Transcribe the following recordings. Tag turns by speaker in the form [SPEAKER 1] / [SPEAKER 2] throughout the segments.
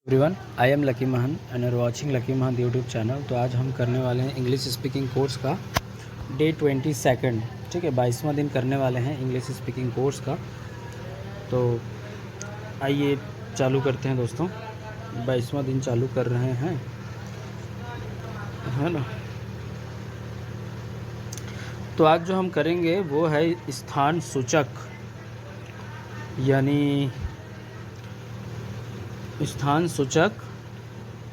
[SPEAKER 1] Everyone, I am lucky महन and are watching lucky महन YouTube channel. तो आज हम करने वाले हैं इंग्लिश स्पीकिंग कोर्स का डे 22। ठीक है, 22वां दिन करने वाले हैं इंग्लिश स्पीकिंग कोर्स का। तो आइए चालू करते हैं दोस्तों। 22वां दिन चालू कर रहे हैं, है ना। तो आज जो हम करेंगे वो है स्थान सूचक, यानी स्थान सूचक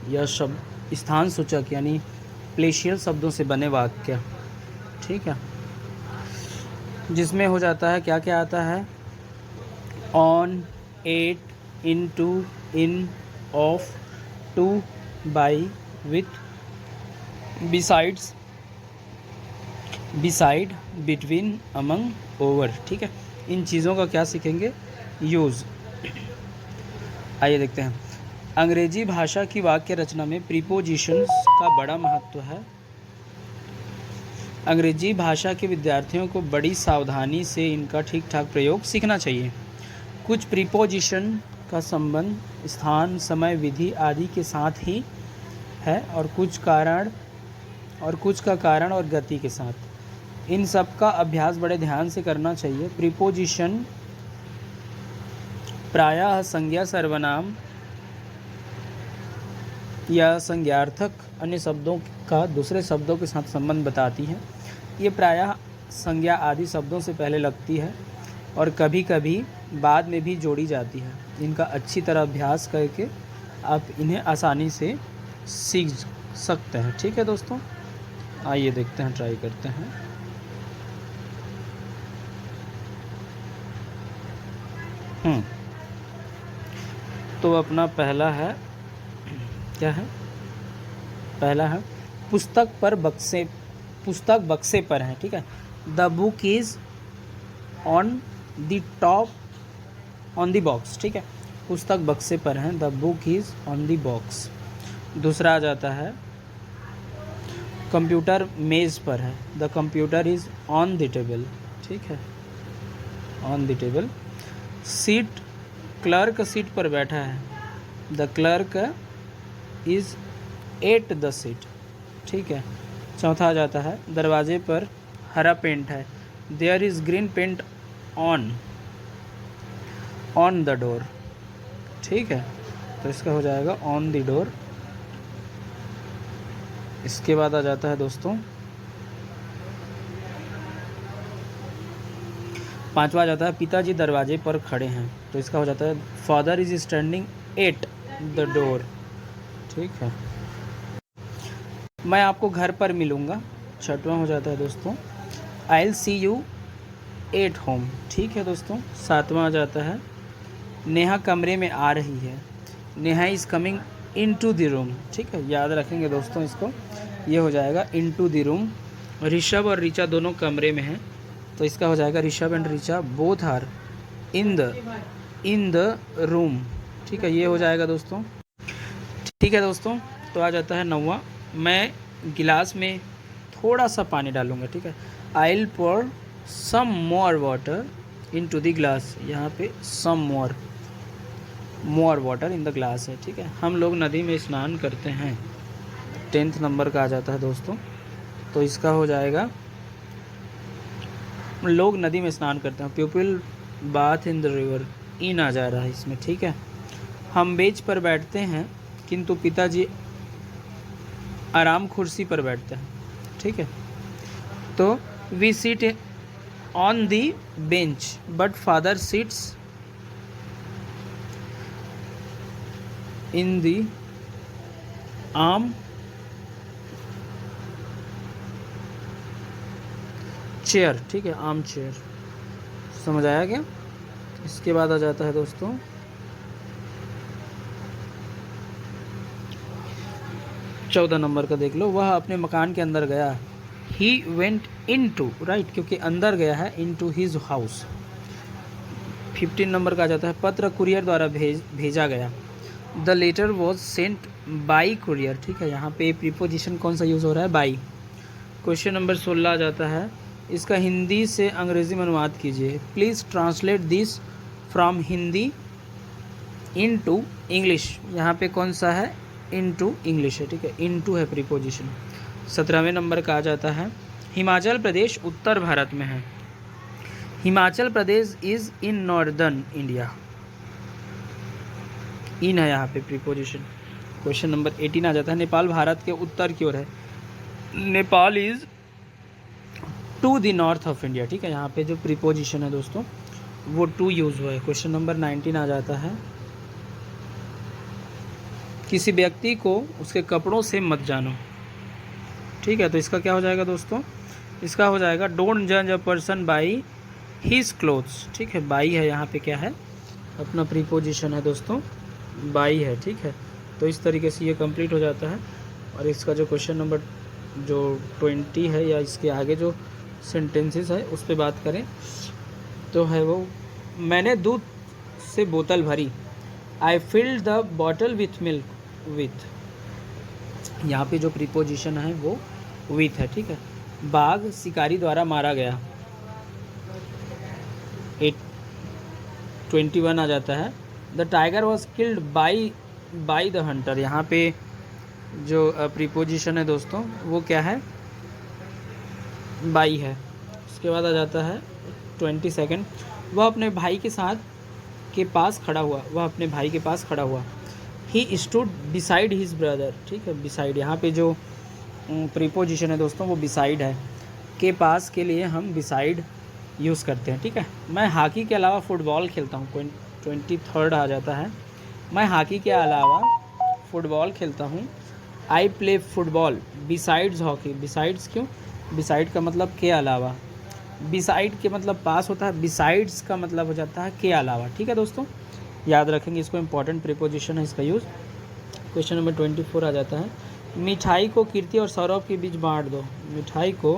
[SPEAKER 1] या शब्द स्थान सूचक यानी प्लेशियल शब्दों से बने वाक्य। ठीक है, जिसमें हो जाता है क्या क्या आता है, on, at, into, in, of, to, by, with, besides, beside, between, among, over. ठीक है, इन चीज़ों का क्या सीखेंगे, यूज़। आइए देखते हैं। अंग्रेजी भाषा की वाक्य रचना में प्रीपोजिशंस का बड़ा महत्व है। अंग्रेजी भाषा के विद्यार्थियों को बड़ी सावधानी से इनका ठीक ठाक प्रयोग सीखना चाहिए। कुछ प्रीपोजिशन का संबंध स्थान, समय, विधि आदि के साथ ही है और कुछ का कारण और गति के साथ। इन सब का अभ्यास बड़े ध्यान से करना चाहिए। प्रीपोजिशन प्रायः संज्ञा, सर्वनाम या संज्ञार्थक अन्य शब्दों का दूसरे शब्दों के साथ संबंध बताती है। ये प्रायः संज्ञा आदि शब्दों से पहले लगती है और कभी कभी बाद में भी जोड़ी जाती है। इनका अच्छी तरह अभ्यास करके आप इन्हें आसानी से सीख सकते हैं। ठीक है दोस्तों, आइए देखते हैं, ट्राई करते हैं। तो अपना पहला है, क्या है, पहला है पुस्तक बक्से पर है। ठीक है, the book is on the top on the box. ठीक है, पुस्तक बक्से पर है, the book is on the box. दूसरा आ जाता है कंप्यूटर मेज़ पर है, the computer is on the table. ठीक है, on the table. Seat, clerk seat पर बैठा है, the clerk is at the seat. ठीक है। चौथा आ जाता है दरवाजे पर हरा पेंट है, there is green paint on the door. ठीक है, तो इसका हो जाएगा ऑन द डोर। इसके बाद आ जाता है दोस्तों पांचवा आ जाता है पिताजी दरवाजे पर खड़े हैं, तो इसका हो जाता है father is standing at the door. ठीक है, मैं आपको घर पर मिलूँगा। छठवां हो जाता है दोस्तों I will see you at home. ठीक है दोस्तों। सातवां आ जाता है नेहा कमरे में आ रही है, Neha is coming into the room. ठीक है, याद रखेंगे दोस्तों इसको, ये हो जाएगा into the room. Rishabh और ऋचा दोनों कमरे में हैं, तो इसका हो जाएगा Rishabh and Richa both are in the room. ठीक है, ये हो जाएगा दोस्तों। ठीक है दोस्तों, तो आ जाता है नौवां, मैं गिलास में थोड़ा सा पानी डालूंगा। ठीक है, I will pour some more water into the glass. यहाँ पे some more water in the glass है। ठीक है, हम लोग नदी में स्नान करते हैं, 10th नंबर का आ जाता है दोस्तों। तो इसका हो जाएगा लोग नदी में स्नान करते हैं, people bath in the river, इन आ जा रहा है इसमें। ठीक है, हम बेंच पर बैठते हैं किंतु पिताजी आराम कुर्सी पर बैठते हैं। ठीक है, तो we sit on the bench but father sits in the arm chair. ठीक है, आर्म चेयर। समझ आया क्या। इसके बाद आ जाता है दोस्तों 14 नंबर का, देख लो, वह अपने मकान के अंदर गया, he went into, right, क्योंकि अंदर गया है, into his house. 15 number का आ जाता है पत्र कुरियर द्वारा भेजा गया, the letter was sent by courier. ठीक है, यहाँ पे प्रीपोजिशन कौन सा यूज़ हो रहा है, बाई। क्वेश्चन नंबर 16 आ जाता है, इसका हिंदी से अंग्रेजी में अनुवाद कीजिए, please translate this from Hindi into English, यहाँ पे कौन सा है, इन टू इंग्लिश है, ठीक है, इन टू है प्रीपोजिशन। 17वें नंबर का आ जाता है हिमाचल प्रदेश उत्तर भारत में है। Himachal Pradesh is in northern India, इन है यहाँ पे प्रीपोजिशन। क्वेश्चन नंबर 18 आ जाता है नेपाल भारत के उत्तर की ओर है। Nepal is to the north of India, ठीक है, यहाँ पे जो प्रीपोजिशन है दोस्तों वो टू यूज़ हुआ है। क्वेश्चन नंबर 19 आ जाता है किसी व्यक्ति को उसके कपड़ों से मत जानो, ठीक है, तो इसका क्या हो जाएगा दोस्तों, इसका हो जाएगा डोंट जज a person by his clothes, ठीक है, बाई है यहाँ पे क्या है, अपना प्रीपोजिशन है दोस्तों, बाई है, ठीक है। तो इस तरीके से ये कंप्लीट हो जाता है। और इसका जो क्वेश्चन नंबर जो 20 है या इसके आगे जो सेंटेंसेस है उस पर बात करें तो है वो, मैंने दूध से बोतल भरी, I filled the bottle with milk with, यहाँ पे जो प्रीपोजिशन है वो विथ है, ठीक है। बाघ शिकारी द्वारा मारा गया, 21 आ जाता है the tiger was killed by the Hunter, यहाँ पे जो प्रीपोजिशन है दोस्तों वो क्या है, बाई है। उसके बाद आ जाता है 22, वह अपने भाई के साथ के पास खड़ा हुआ, वह अपने भाई के पास खड़ा हुआ, he stood beside his brother, ठीक है, बिसाइड यहाँ पे जो प्रीपोजिशन है दोस्तों वो बिसाइड है, के पास के लिए हम बिसाइड यूज़ करते हैं, ठीक है। मैं हॉकी के अलावा फुटबॉल खेलता हूँ, 23 आ जाता है मैं हॉकी के अलावा फुटबॉल खेलता हूँ, I play football besides hockey, besides क्यों, बिसाइड का मतलब के अलावा, बिसाइड के मतलब पास होता है, बिसाइड्स का मतलब हो जाता है के अलावा, ठीक है दोस्तों, याद रखेंगे इसको, इंपॉर्टेंट प्रीपोजिशन है इसका यूज़। क्वेश्चन नंबर 24 आ जाता है मिठाई को कीर्ति और सौरभ के बीच बांट दो, मिठाई को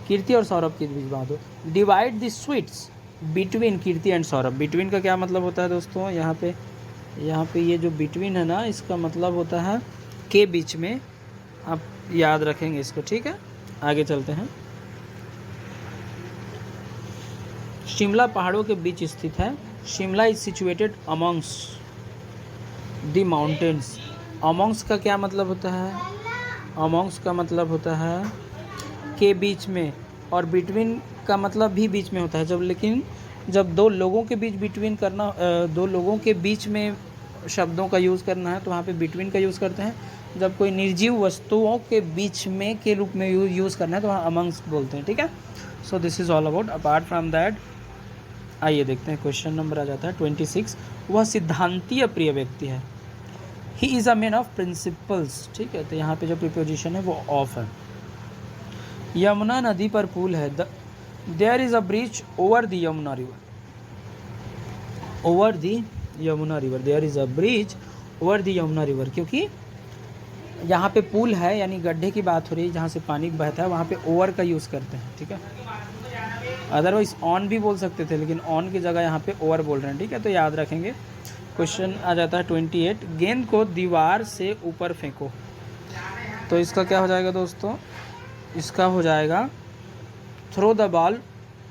[SPEAKER 1] कीर्ति और सौरभ के बीच बांट दो, divide the sweets between Kirti and Saurabh, between का क्या मतलब होता है दोस्तों, यहाँ पे ये जो बिटवीन है ना इसका मतलब होता है के बीच में, आप याद रखेंगे इसको, ठीक है। आगे चलते हैं, शिमला पहाड़ों के बीच स्थित है, Shimla is situated amongst the mountains, amongst का क्या मतलब होता है, अमॉन्ग्स का मतलब होता है के बीच में, और बिटवीन का मतलब भी बीच में होता है, जब दो लोगों के बीच बिटवीन करना, दो लोगों के बीच में शब्दों का यूज़ करना है तो वहाँ पे बिटवीन का यूज़ करते हैं, जब कोई निर्जीव वस्तुओं के बीच में के रूप में यूज़ करना है तो वहाँ अमंग्स बोलते हैं, ठीक है। So this is all about, apart from that आइए देखते हैं क्वेश्चन नंबर आ जाता है 26, वह सिद्धांतीय प्रिय व्यक्ति है, he is a man of principles, ठीक है, तो यहाँ पे जो प्रीपोजिशन है वो ऑफ है। यमुना नदी पर पुल है, there is a bridge over the Yamuna river, over the Yamuna river, there is a bridge over the Yamuna river, क्योंकि यहाँ पे पुल है यानी गड्ढे की बात हो रही है, जहाँ से पानी बहता है वहाँ पे ओवर का यूज़ करते हैं, ठीक है। अदरवाइज ऑन भी बोल सकते थे लेकिन ऑन की जगह यहाँ पे ओवर बोल रहे हैं, ठीक है, तो याद रखेंगे। क्वेश्चन आ जाता है 28, गेंद को दीवार से ऊपर फेंको, तो इसका क्या हो जाएगा दोस्तों, इसका हो जाएगा throw the ball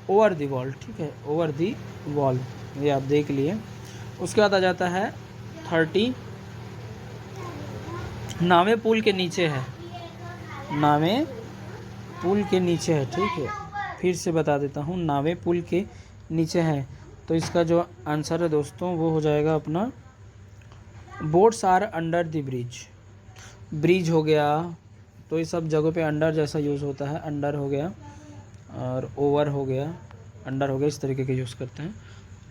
[SPEAKER 1] over the wall, ठीक है, ओवर द वॉल, ये आप देख लिए। उसके बाद आ जाता है 30, नावें पुल के नीचे है, नावें पुल के नीचे है, ठीक है, फिर से बता देता हूँ, नावें पुल के नीचे है, तो इसका जो आंसर है दोस्तों वो हो जाएगा अपना boats are under the bridge, bridge हो गया, तो ये सब जगहों पे अंडर जैसा यूज़ होता है, अंडर हो गया और ओवर हो गया, अंडर हो गया, इस तरीके के यूज़ करते हैं।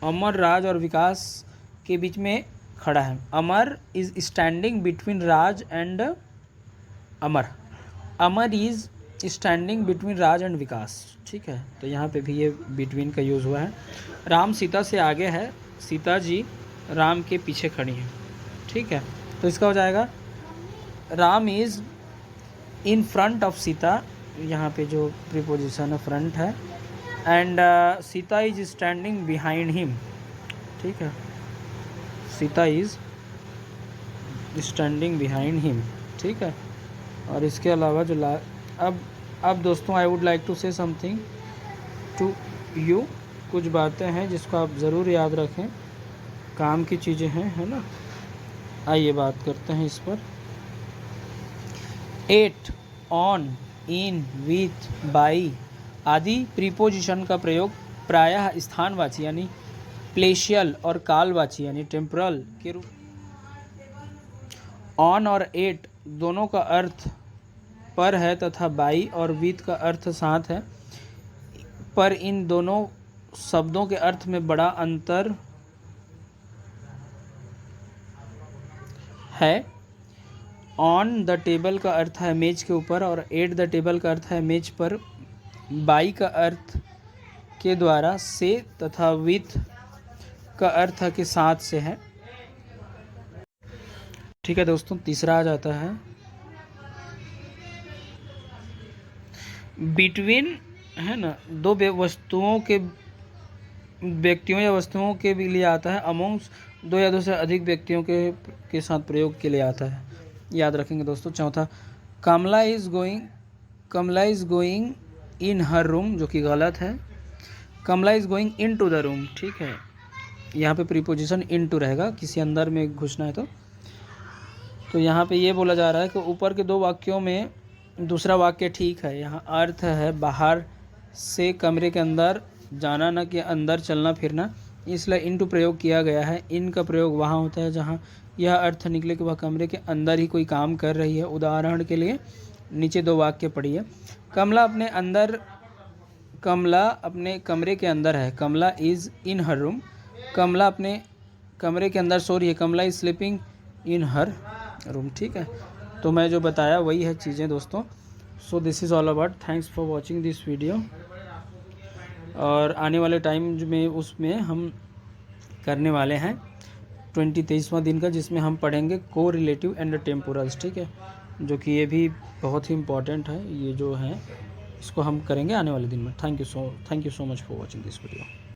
[SPEAKER 1] अमर राज और विकास के बीच में खड़ा है, Amar is standing between Raj and Amar, Amar is standing between Raj and Vikas, ठीक है, तो यहाँ पे भी ये बिटवीन का यूज़ हुआ है। राम सीता से आगे है, सीता जी राम के पीछे खड़ी हैं, ठीक है, तो इसका हो जाएगा Ram is in front of Sita, यहाँ पे जो प्रीपोजिशन है फ्रंट है, and Sita is standing behind him, ठीक है, Sita is standing behind him, ठीक है। और इसके अलावा जो अब दोस्तों I would like to say something to you, कुछ बातें हैं जिसको आप ज़रूर याद रखें। काम की चीज़ें हैं, है ना। आइए बात करते हैं इस पर। At, on, in, with, by आदि प्रीपोजिशन का प्रयोग प्रायः स्थानवाची यानी प्लेशियल और कालवाची यानी टेम्परल के रूप। ऑन और एट दोनों का अर्थ पर है तथा बाई और विथ का अर्थ साथ है, पर इन दोनों शब्दों के अर्थ में बड़ा अंतर है। ऑन द टेबल का अर्थ है मेज के ऊपर और एट द टेबल का अर्थ है मेज पर। बाई का अर्थ के द्वारा से तथा विथ का अर्थ है कि साथ से है। ठीक है दोस्तों, तीसरा आ जाता है बिटवीन, है ना, दो वस्तुओं के, व्यक्तियों या वस्तुओं के भी लिए आता है। अमोंग्स दो या दो से अधिक व्यक्तियों के साथ प्रयोग के लिए आता है, याद रखेंगे दोस्तों। चौथा, Kamla is going in her room, जो कि गलत है। Kamla is going into the room, ठीक है। यहाँ पे प्रीपोजिशन इन टू रहेगा, किसी अंदर में घुसना है तो यहाँ पे ये बोला जा रहा है कि ऊपर के दो वाक्यों में दूसरा वाक्य ठीक है। यहाँ अर्थ है बाहर से कमरे के अंदर जाना, न कि अंदर चलना फिरना, इसलिए इनटू प्रयोग किया गया है। इन का प्रयोग वहाँ होता है जहाँ यह अर्थ निकले कि वह कमरे के अंदर ही कोई काम कर रही है। उदाहरण के लिए नीचे दो वाक्य पढ़िए। कमला अपने कमरे के अंदर है। Kamla is in her room. कमला अपने कमरे के अंदर सो रही है। Kamla is sleeping in her room, ठीक है। तो मैं जो बताया वही है चीज़ें दोस्तों। So this is all about, thanks for watching this video. और आने वाले टाइम में उसमें हम करने वाले हैं 23वां दिन का, जिसमें हम पढ़ेंगे को रिलेटिव एंड टेम्पोरल्स, ठीक है, जो कि ये भी बहुत ही इम्पॉर्टेंट है। ये जो है इसको हम करेंगे आने वाले दिन में। Thank you so much for watching this video.